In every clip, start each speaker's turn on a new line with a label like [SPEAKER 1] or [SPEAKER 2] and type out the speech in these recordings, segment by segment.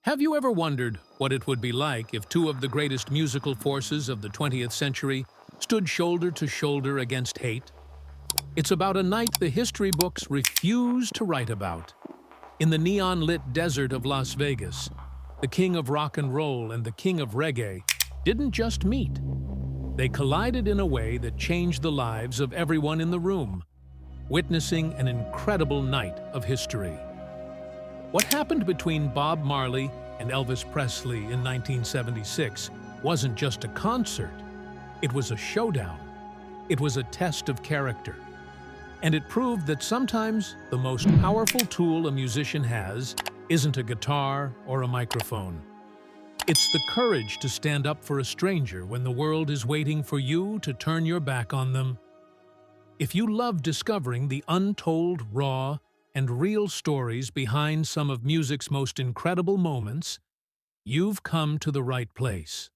[SPEAKER 1] Have you ever wondered what it would be like if two of the greatest musical forces of the 20th century stood shoulder to shoulder against hate? It's about a night the history books refuse to write about. In the neon-lit desert of Las Vegas, the king of rock and roll and the king of reggae didn't just meet. They collided in a way that changed the lives of everyone in the room, witnessing an incredible night of history. What happened between Bob Marley and Elvis Presley in 1976 wasn't just a concert. It was a showdown. It was a test of character. And it proved that sometimes the most powerful tool a musician has isn't a guitar or a microphone. It's the courage to stand up for a stranger when the world is waiting for you to turn your back on them. If you love discovering the untold, raw, and real stories behind some of music's most incredible moments, you've come to the right place.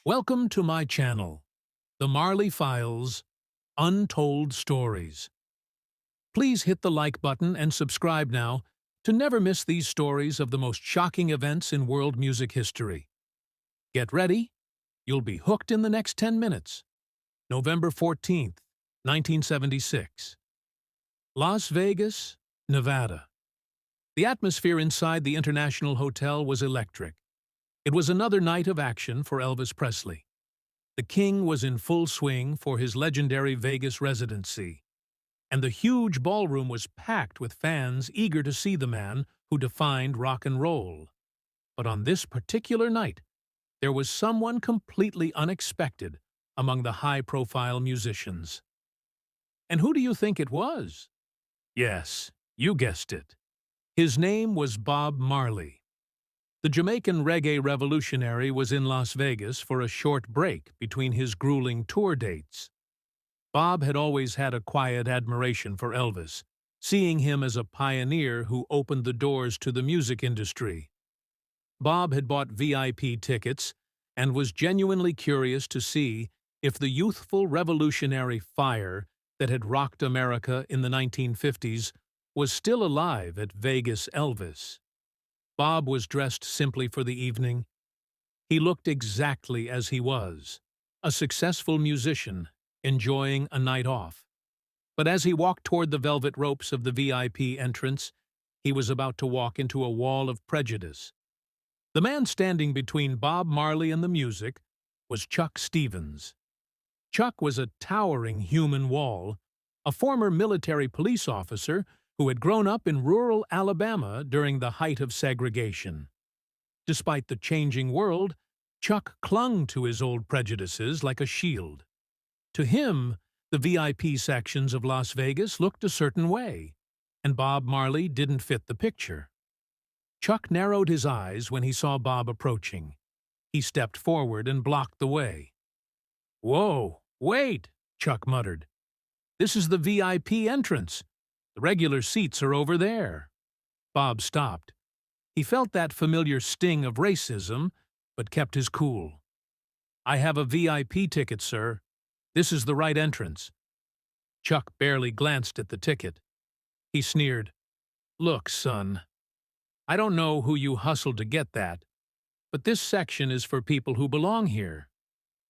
[SPEAKER 1] Welcome to my channel, The Marley Files, Untold Stories. Please hit the like button and subscribe now to never miss these stories of the most shocking events in world music history. Get ready, you'll be hooked in the next 10 minutes. November 14th, 1976. Las Vegas, Nevada. The atmosphere inside the International Hotel was electric. It was another night of action for Elvis Presley. The king was in full swing for his legendary Vegas residency, and the huge ballroom was packed with fans eager to see the man who defined rock and roll. But on this particular night, there was someone completely unexpected among the high-profile musicians. And who do you think it was? Yes, you guessed it. His name was Bob Marley. The Jamaican reggae revolutionary was in Las Vegas for a short break between his grueling tour dates. Bob had always had a quiet admiration for Elvis, seeing him as a pioneer who opened the doors to the music industry. Bob had bought VIP tickets and was genuinely curious to see if the youthful revolutionary fire that had rocked America in the 1950s was still alive at Vegas Elvis. Bob was dressed simply for the evening. He looked exactly as he was, a successful musician enjoying a night off. But as he walked toward the velvet ropes of the VIP entrance, he was about to walk into a wall of prejudice. The man standing between Bob Marley and the music was Chuck Stevens. Chuck was a towering human wall, a former military police officer who had grown up in rural Alabama during the height of segregation. Despite the changing world, Chuck clung to his old prejudices like a shield. To him, the VIP sections of Las Vegas looked a certain way, and Bob Marley didn't fit the picture. Chuck narrowed his eyes when he saw Bob approaching. He stepped forward and blocked the way. "Whoa, wait," Chuck muttered. "This is the VIP entrance. The regular seats are over there." Bob stopped. He felt that familiar sting of racism, but kept his cool. "I have a VIP ticket, sir. This is the right entrance." Chuck barely glanced at the ticket. He sneered, "Look, son, I don't know who you hustled to get that, but this section is for people who belong here.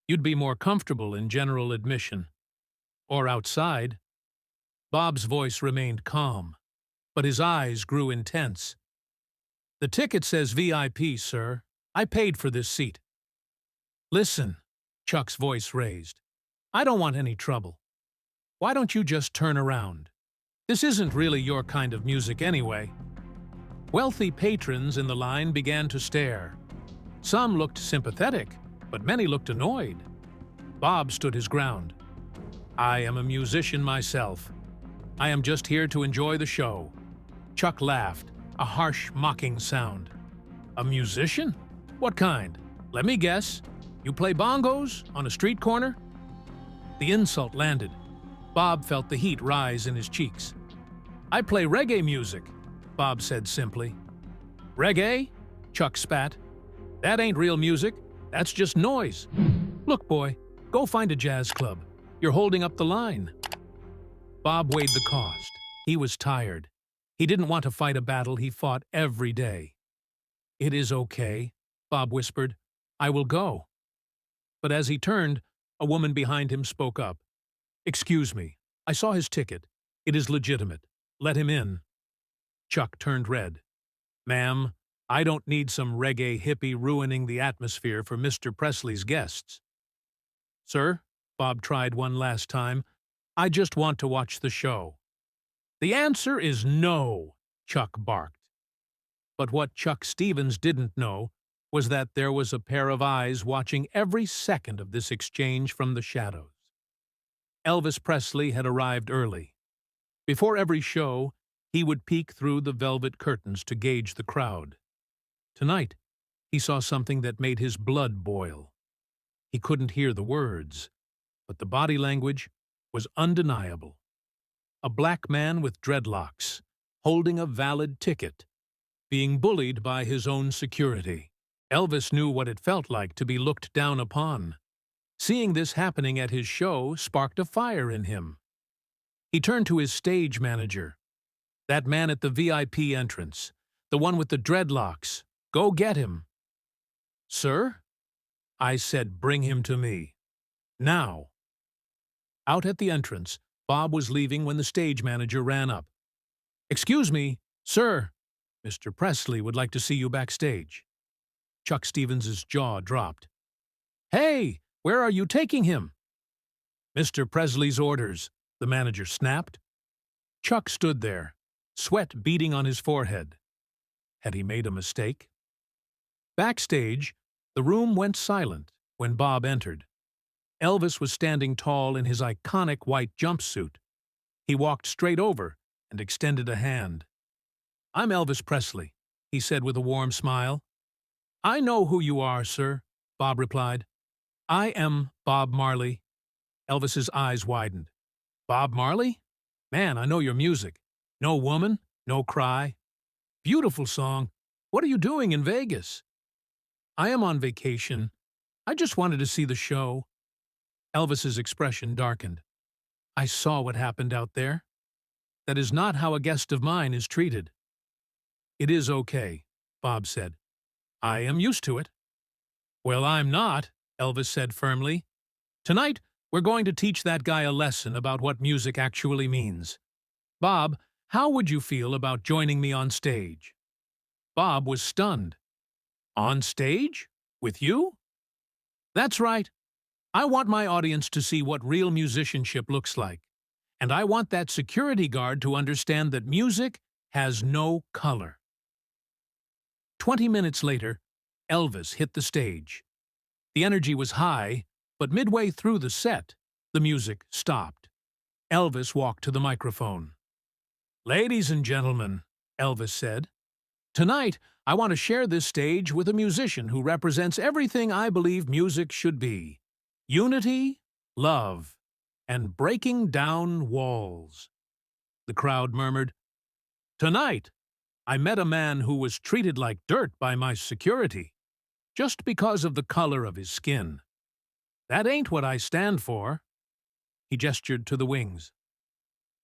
[SPEAKER 1] You'd be more comfortable in general admission. Or outside." Bob's voice remained calm, but his eyes grew intense. "The ticket says VIP, sir. I paid for this seat." "Listen," Chuck's voice raised. "I don't want any trouble. Why don't you just turn around? This isn't really your kind of music anyway." Wealthy patrons in the line began to stare. Some looked sympathetic, but many looked annoyed. Bob stood his ground. "I am a musician myself. I am just here to enjoy the show." Chuck laughed, a harsh, mocking sound. "A musician? What kind? Let me guess. You play bongos on a street corner?" The insult landed. Bob felt the heat rise in his cheeks. "I play reggae music," Bob said simply. "Reggae?" Chuck spat. "That ain't real music. That's just noise. Look, boy, go find a jazz club. You're holding up the line." Bob weighed the cost. He was tired. He didn't want to fight a battle he fought every day. "It is okay," Bob whispered. "I will go." But as he turned, a woman behind him spoke up. "Excuse me. I saw his ticket. It is legitimate. Let him in." Chuck turned red. "Ma'am, I don't need some reggae hippie ruining the atmosphere for Mr. Presley's guests." "Sir," Bob tried one last time, "I just want to watch the show." "The answer is no," Chuck barked. But what Chuck Stevens didn't know was that there was a pair of eyes watching every second of this exchange from the shadows. Elvis Presley had arrived early. Before every show, he would peek through the velvet curtains to gauge the crowd. Tonight, he saw something that made his blood boil. He couldn't hear the words, but the body language was undeniable. A black man with dreadlocks, holding a valid ticket, being bullied by his own security. Elvis knew what it felt like to be looked down upon. Seeing this happening at his show sparked a fire in him. He turned to his stage manager. "That man at the VIP entrance, the one with the dreadlocks, go get him." "Sir?" "I said bring him to me. Now." Out at the entrance, Bob was leaving when the stage manager ran up. "Excuse me, sir. Mr. Presley would like to see you backstage." Chuck Stevens's jaw dropped. "Hey, where are you taking him?" "Mr. Presley's orders," the manager snapped. Chuck stood there, sweat beading on his forehead. Had he made a mistake? Backstage, the room went silent when Bob entered. Elvis was standing tall in his iconic white jumpsuit. He walked straight over and extended a hand. "I'm Elvis Presley," he said with a warm smile. "I know who you are, sir," Bob replied. "I am Bob Marley." Elvis's eyes widened. "Bob Marley? Man, I know your music. No Woman, No Cry. Beautiful song. What are you doing in Vegas?" "I am on vacation. I just wanted to see the show." Elvis's expression darkened. "I saw what happened out there. That is not how a guest of mine is treated." "It is okay," Bob said. "I am used to it." "Well, I'm not," Elvis said firmly. "Tonight, we're going to teach that guy a lesson about what music actually means. Bob, how would you feel about joining me on stage?" Bob was stunned. "On stage? With you?" "That's right. I want my audience to see what real musicianship looks like. And I want that security guard to understand that music has no color." 20 minutes later, Elvis hit the stage. The energy was high, but midway through the set, the music stopped. Elvis walked to the microphone. "Ladies and gentlemen," Elvis said, "tonight I want to share this stage with a musician who represents everything I believe music should be. Unity, love, and breaking down walls." The crowd murmured. "Tonight, I met a man who was treated like dirt by my security, just because of the color of his skin. That ain't what I stand for." He gestured to the wings.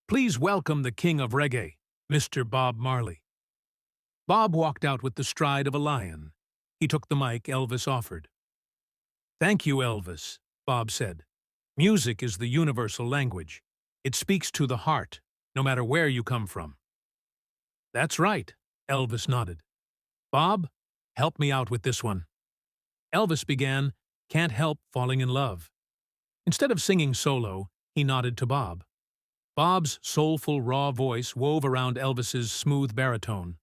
[SPEAKER 1] "Please welcome the king of reggae, Mr. Bob Marley." Bob walked out with the stride of a lion. He took the mic Elvis offered. "Thank you, Elvis," Bob said. "Music is the universal language. It speaks to the heart, no matter where you come from." "That's right," Elvis nodded. "Bob, help me out with this one." Elvis began "Can't Help Falling in Love." Instead of singing solo, he nodded to Bob. Bob's soulful, raw voice wove around Elvis's smooth baritone,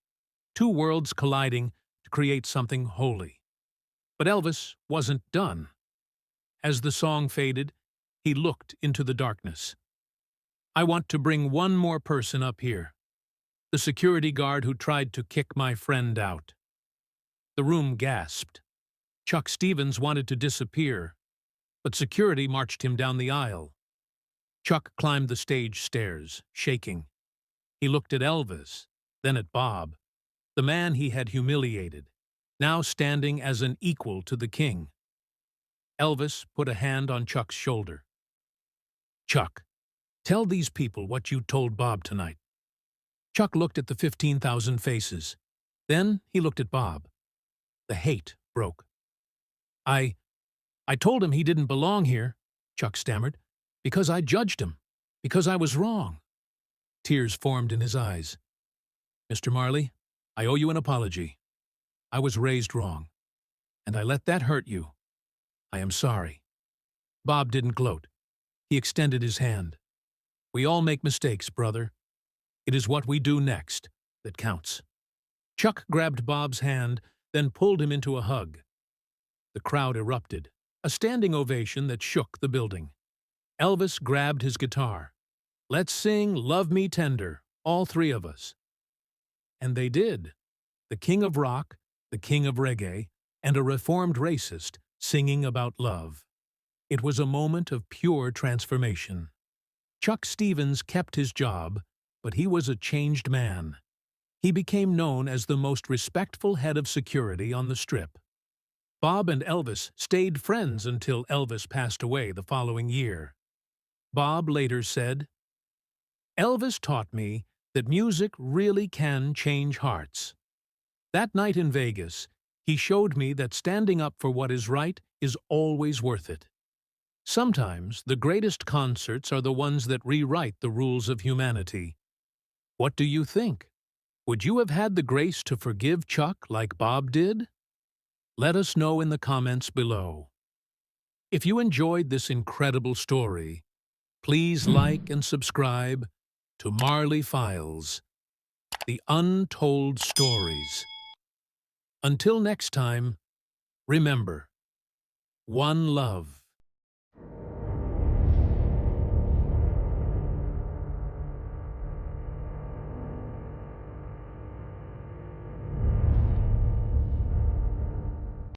[SPEAKER 1] two worlds colliding to create something holy. But Elvis wasn't done. As the song faded, he looked into the darkness. "I want to bring one more person up here. The security guard who tried to kick my friend out." The room gasped. Chuck Stevens wanted to disappear, but security marched him down the aisle. Chuck climbed the stage stairs, shaking. He looked at Elvis, then at Bob, the man he had humiliated, now standing as an equal to the king. Elvis put a hand on Chuck's shoulder. "Chuck, tell these people what you told Bob tonight." Chuck looked at the 15,000 faces. Then he looked at Bob. The hate broke. I told him he didn't belong here, Chuck stammered, because I judged him, because I was wrong. Tears formed in his eyes. Mr. Marley, I owe you an apology. I was raised wrong, and I let that hurt you. I am sorry. Bob didn't gloat. He extended his hand. We all make mistakes, brother. It is what we do next that counts. Chuck grabbed Bob's hand, then pulled him into a hug. The crowd erupted, a standing ovation that shook the building. Elvis grabbed his guitar. Let's sing Love Me Tender, all three of us. And they did. The king of rock, the king of reggae, and a reformed racist singing about love. It was a moment of pure transformation. Chuck Stevens kept his job, but he was a changed man. He became known as the most respectful head of security on the Strip. Bob and Elvis stayed friends until Elvis passed away the following year. Bob later said, Elvis taught me that music really can change hearts. That night in Vegas, he showed me that standing up for what is right is always worth it. Sometimes the greatest concerts are the ones that rewrite the rules of humanity. What do you think? Would you have had the grace to forgive Chuck like Bob did? Let us know in the comments below. If you enjoyed this incredible story, please like and subscribe to Marley Files, the Untold Stories. Until next time, remember, one love.